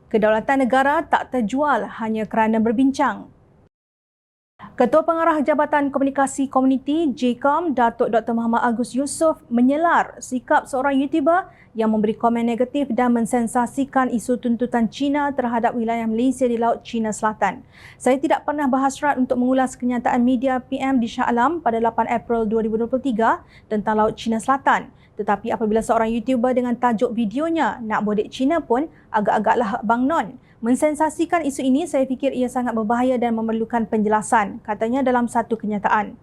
Kedaulatan negara tak terjual hanya kerana berbincang. Ketua Pengarah Jabatan Komunikasi Komuniti JKOM, Datuk Dr. Muhammad Agus Yusof menyelar sikap seorang YouTuber yang memberi komen negatif dan mensensasikan isu tuntutan China terhadap wilayah Malaysia di Laut China Selatan. Saya tidak pernah berhasrat untuk mengulas kenyataan media PM di Shah Alam pada 8 April 2023 tentang Laut China Selatan. Tetapi apabila seorang YouTuber dengan tajuk videonya nak bodek China pun agak-agaklah Bang Non. Mensensasikan isu ini, saya fikir ia sangat berbahaya dan memerlukan penjelasan, katanya dalam satu kenyataan.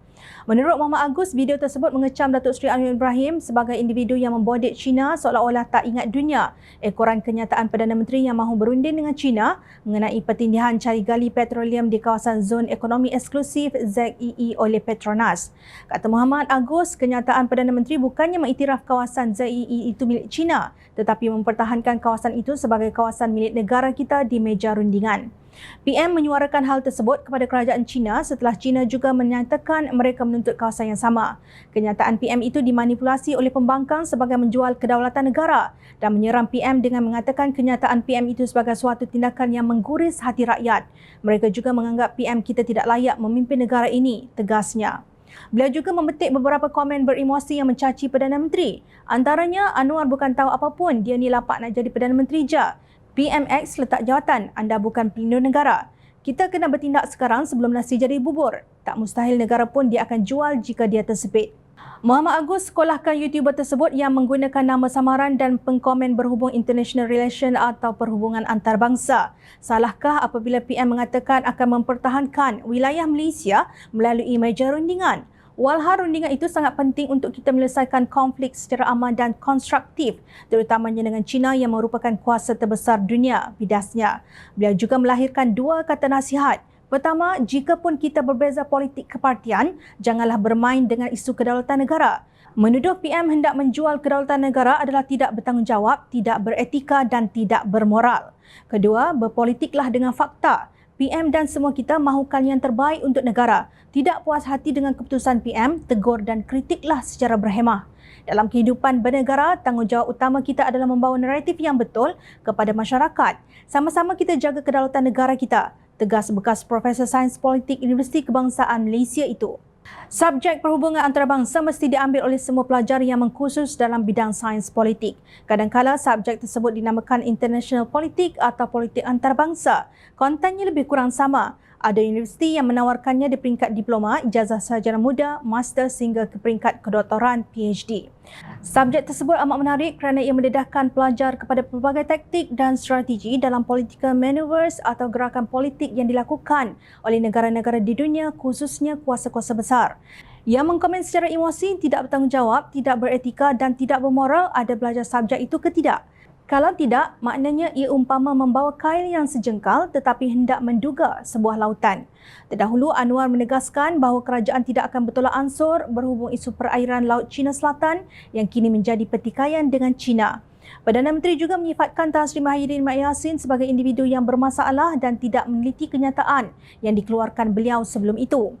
Menurut Muhammad Agus, video tersebut mengecam Datuk Seri Anwar Ibrahim sebagai individu yang membodek China seolah-olah tak ingat dunia. Ekoran kenyataan Perdana Menteri yang mahu berunding dengan China mengenai pertindihan cari gali petroleum di kawasan Zon Ekonomi Eksklusif ZEE oleh Petronas. Kata Muhammad Agus, kenyataan Perdana Menteri bukannya mengiktiraf kawasan ZEE itu milik China, tetapi mempertahankan kawasan itu sebagai kawasan milik negara kita di meja rundingan. PM menyuarakan hal tersebut kepada kerajaan China setelah China juga menyatakan mereka menuntut kawasan yang sama. Kenyataan PM itu dimanipulasi oleh pembangkang sebagai menjual kedaulatan negara dan menyeram PM dengan mengatakan kenyataan PM itu sebagai suatu tindakan yang mengguris hati rakyat. Mereka juga menganggap PM kita tidak layak memimpin negara ini, tegasnya. Beliau juga memetik beberapa komen beremosi yang mencaci Perdana Menteri. Antaranya, Anwar bukan tahu apapun, dia ni lapak nak jadi Perdana Menteri je. PMX letak jawatan, anda bukan pelindung negara. Kita kena bertindak sekarang sebelum nasi jadi bubur. Tak mustahil negara pun dia akan jual jika dia tersepit. Muhammad Agus sekolahkan YouTuber tersebut yang menggunakan nama samaran dan pengkomen berhubung international relation atau perhubungan antarabangsa. Salahkah apabila PM mengatakan akan mempertahankan wilayah Malaysia melalui meja rundingan? Walhal rundingan itu sangat penting untuk kita menyelesaikan konflik secara aman dan konstruktif, terutamanya dengan China yang merupakan kuasa terbesar dunia, bidasnya. Beliau juga melahirkan dua kata nasihat. Pertama, jika pun kita berbeza politik kepartian, janganlah bermain dengan isu kedaulatan negara. Menuduh PM hendak menjual kedaulatan negara adalah tidak bertanggungjawab, tidak beretika dan tidak bermoral. Kedua, berpolitiklah dengan fakta. PM dan semua kita mahukan yang terbaik untuk negara. Tidak puas hati dengan keputusan PM, tegur dan kritiklah secara berhemah. Dalam kehidupan bernegara, tanggungjawab utama kita adalah membawa naratif yang betul kepada masyarakat. Sama-sama kita jaga kedaulatan negara kita, tegas bekas Profesor Sains Politik Universiti Kebangsaan Malaysia itu. Subjek perhubungan antarabangsa mesti diambil oleh semua pelajar yang mengkhusus dalam bidang sains politik. Kadang-kala subjek tersebut dinamakan international politik atau politik antarabangsa. Kontennya lebih kurang sama. Ada universiti yang menawarkannya di peringkat diploma, ijazah sarjana muda, master sehingga ke peringkat kedoktoran PhD. Subjek tersebut amat menarik kerana ia mendedahkan pelajar kepada pelbagai taktik dan strategi dalam political maneuvers atau gerakan politik yang dilakukan oleh negara-negara di dunia, khususnya kuasa-kuasa besar. Yang mengkomen secara emosi, tidak bertanggungjawab, tidak beretika dan tidak bermoral, ada belajar subjek itu ke tidak? Kalau tidak, maknanya ia umpama membawa kail yang sejengkal tetapi hendak menduga sebuah lautan. Terdahulu, Anwar menegaskan bahawa kerajaan tidak akan bertolak ansur berhubung isu perairan Laut China Selatan yang kini menjadi pertikaian dengan China. Perdana Menteri juga menyifatkan Tan Sri Mahiddin Mat Yassin sebagai individu yang bermasalah dan tidak meneliti kenyataan yang dikeluarkan beliau sebelum itu.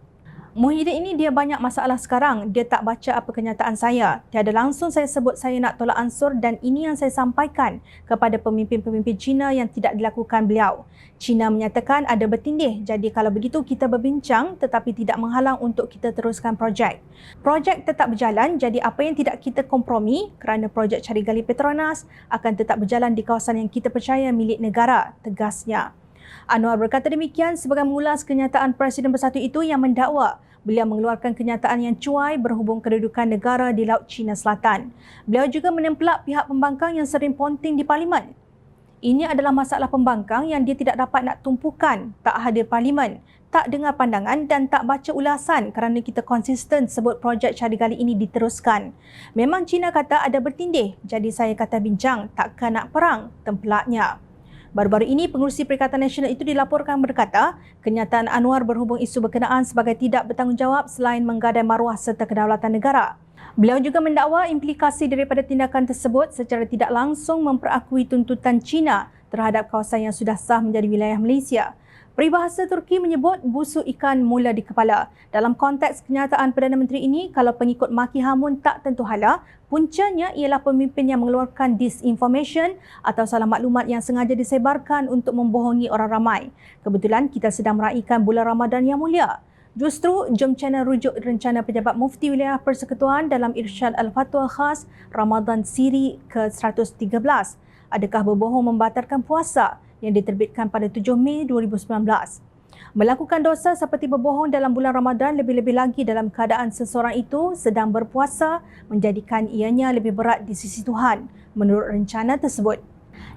Muhyiddin ini dia banyak masalah sekarang. Dia tak baca apa kenyataan saya. Tiada langsung saya sebut saya nak tolak ansur dan ini yang saya sampaikan kepada pemimpin-pemimpin China yang tidak dilakukan beliau. China menyatakan ada bertindih. Jadi kalau begitu kita berbincang tetapi tidak menghalang untuk kita teruskan projek. Projek tetap berjalan, jadi apa yang tidak kita kompromi kerana projek cari gali Petronas akan tetap berjalan di kawasan yang kita percaya milik negara, tegasnya. Anwar berkata demikian sebagai mengulas kenyataan Presiden Bersatu itu yang mendakwa beliau mengeluarkan kenyataan yang cuai berhubung kedudukan negara di Laut China Selatan. Beliau juga menempelak pihak pembangkang yang sering ponting di Parlimen. Ini adalah masalah pembangkang yang dia tidak dapat nak tumpukan, tak hadir Parlimen, tak dengar pandangan dan tak baca ulasan kerana kita konsisten sebut projek cari gali ini diteruskan. Memang China kata ada bertindih, jadi saya kata bincang, takkan nak perang, tempelaknya. Baru-baru ini, pengurusi Perikatan Nasional itu dilaporkan berkata, kenyataan Anwar berhubung isu berkenaan sebagai tidak bertanggungjawab selain menggadai maruah serta kedaulatan negara. Beliau juga mendakwa implikasi daripada tindakan tersebut secara tidak langsung memperakui tuntutan China terhadap kawasan yang sudah sah menjadi wilayah Malaysia. Peribahasa Turki menyebut busuk ikan mula di kepala. Dalam konteks kenyataan Perdana Menteri ini, kalau pengikut Maki Hamun tak tentu hala, puncanya ialah pemimpin yang mengeluarkan disinformation atau salah maklumat yang sengaja disebarkan untuk membohongi orang ramai. Kebetulan kita sedang meraihkan bulan Ramadan yang mulia. Justru, jom channel rujuk rencana Pejabat Mufti Wilayah Persekutuan dalam Irsyad Al-Fatwa Khas Ramadan Siri ke-113. Adakah berbohong membatalkan puasa yang diterbitkan pada 7 Mei 2019. Melakukan dosa seperti berbohong dalam bulan Ramadan, lebih-lebih lagi dalam keadaan seseorang itu sedang berpuasa, menjadikan ianya lebih berat di sisi Tuhan menurut rencana tersebut.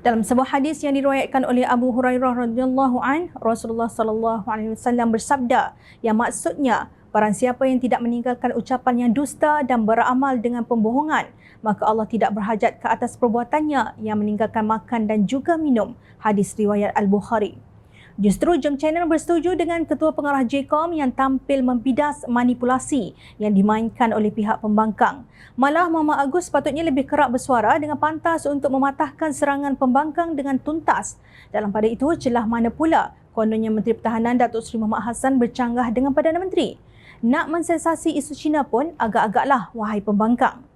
Dalam sebuah hadis yang diriwayatkan oleh Abu Hurairah radhiyallahu an, Rasulullah sallallahu alaihi wasallam bersabda, yang maksudnya barang siapa yang tidak meninggalkan ucapan yang dusta dan beramal dengan pembohongan, maka Allah tidak berhajat ke atas perbuatannya yang meninggalkan makan dan juga minum. Hadis riwayat Al-Bukhari. Justru Jom Channel bersetuju dengan Ketua Pengarah JCOM yang tampil membidas manipulasi yang dimainkan oleh pihak pembangkang. Malah Muhammad Agus sepatutnya lebih kerap bersuara dengan pantas untuk mematahkan serangan pembangkang dengan tuntas. Dalam pada itu, celah mana pula kononnya Menteri Pertahanan Datuk Seri Muhammad Hassan bercanggah dengan Perdana Menteri? Nak mensensasi isu Cina pun agak-agaklah, wahai pembangkang.